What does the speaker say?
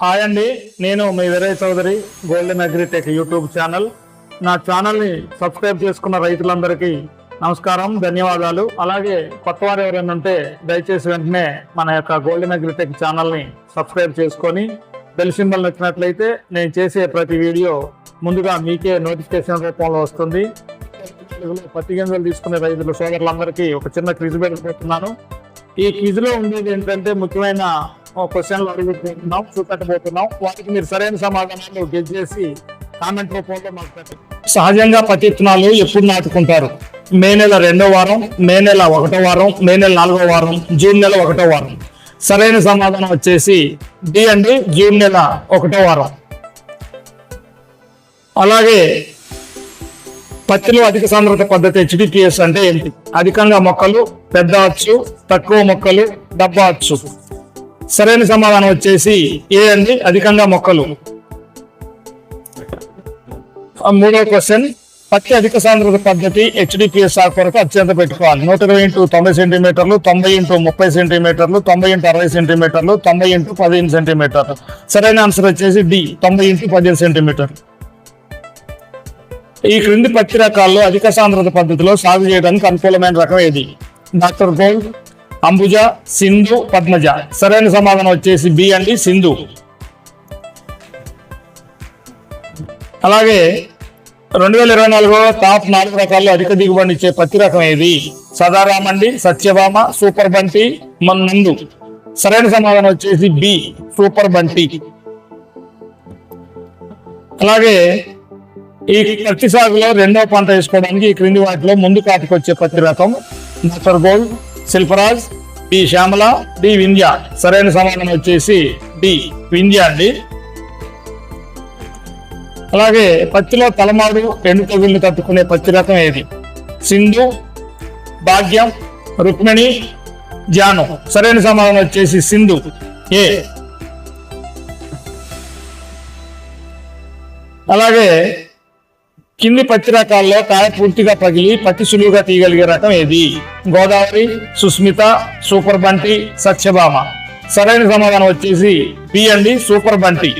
Hi అండి, నేను మీ Veerayya Chowdary, golden agritech YouTube channel. నా ఛానల్ని సబ్స్క్రైబ్ చేసుకున్న రైతులందరికీ నమస్కారం, ధన్యవాదాలు. అలాగే కొత్త వారు ఎవరైనా ఉంటే దయచేసి వెంటనే మన యొక్క గోల్డెన్ అగ్రిటెక్ ఛానల్ని సబ్స్క్రైబ్ చేసుకొని బెల్ సింబల్ నచ్చినట్లయితే నేను చేసే ప్రతి వీడియో ముందుగా మీకే నోటిఫికేషన్ రూపంలో వస్తుంది. పత్తి గింజలు తీసుకునే రైతులు సోదరులందరికీ ఒక చిన్న క్విజ్ పెట్టుకుంటున్నాను. ఈ క్విజ్లో ఉండేది ఏంటంటే ముఖ్యమైన క్వశ్చన్లు అడుగుతున్నాం, చూపెట్టబోతున్నాం. వాటికి మీరు సరైన సమాధానాలు గెస్ చేసి కామెంట్ రూపంలో మాకు పెట్టండి. సహజంగా పత్తి విత్తనాలు ఎప్పుడు నాటుకుంటారు? మే నెల 2వ వారం, మే నెల 1వ వారం, మే నెల 4వ వారం, జూన్ నెల 1వ వారం. సరైన సమాధానం వచ్చేసి డి అండి, జూన్ నెల 1వ వారం. అలాగే పత్తిలో అధిక సాంద్రత పద్ధతి HDPS అంటే ఏంటి? అధికంగా మొక్కలు, పెద్ద అచ్చు, తక్కువ మొక్కలు, డబ్బా అచ్చు. సరైన సమాధానం వచ్చేసి ఏ అండి, అధికంగా మొక్కలు. మూడవ క్వశ్చన్, పత్తి అధిక సాంద్రత పద్ధతి HDPS సాగు కొరకు అత్యంత పెట్టుకోవాలి. 120 x 90 సెంటీమీటర్లు, 90 x 30 సెంటీమీటర్లు, 90 x 60 సెంటీమీటర్లు, 90 x 15 సెంటీమీటర్లు. సరైన ఆన్సర్ వచ్చేసి డి, 90 x 15 సెంటీమీటర్లు. ఈ క్రింది పత్తి రకాల్లో అధిక సాంద్రత పద్ధతిలో సాగు చేయడానికి అనుకూలమైన రకం ఏది? Doctor gold, Ambuja, Sindhu, Padmaja. సరైన సమాధానం వచ్చేసి బి అండి, సింధు. అలాగే 2024లో టాప్ 4 రకాల్లో అధిక దిగుబడి ఇచ్చే పత్తి రకం ఏది? సదారామండి, సత్యభామ, సూపర్ బంటి, నందు. సరైన సమాధానం వచ్చేసి బి, సూపర్ బంటి. అలాగే ఈ పత్తి సాగులో 2వ పంట వేసుకోవడానికి ఈ క్రింది వాటిలో ముందు కాటికొచ్చే పత్తి రకం డాక్టర్ గోల్డ్, సిల్ఫరాజ్, డి శ్యామల, డి వింధ్య. సరైన సమాధానం వచ్చేసి డి, వింధ్య అండి. అలాగే పత్తిలో తలమాడు, ఎండు తెగుల్ని తట్టుకునే పత్తి రకం ఏది? సింధు, భాగ్యం, రుక్మిణి, జాను. సరైన సమాధానం వచ్చేసి సింధు, ఏ. అలాగే కింది పత్తి రకాల్లో కాయ పూర్తిగా పగిలి పత్తి సులువుగా తీయగలిగే రకం ఏది? గోదావరి, సుస్మిత, సూపర్ బంటి, సత్యభామ. సరైన సమాధానం వచ్చేసి బి అండి, సూపర్ బంటి.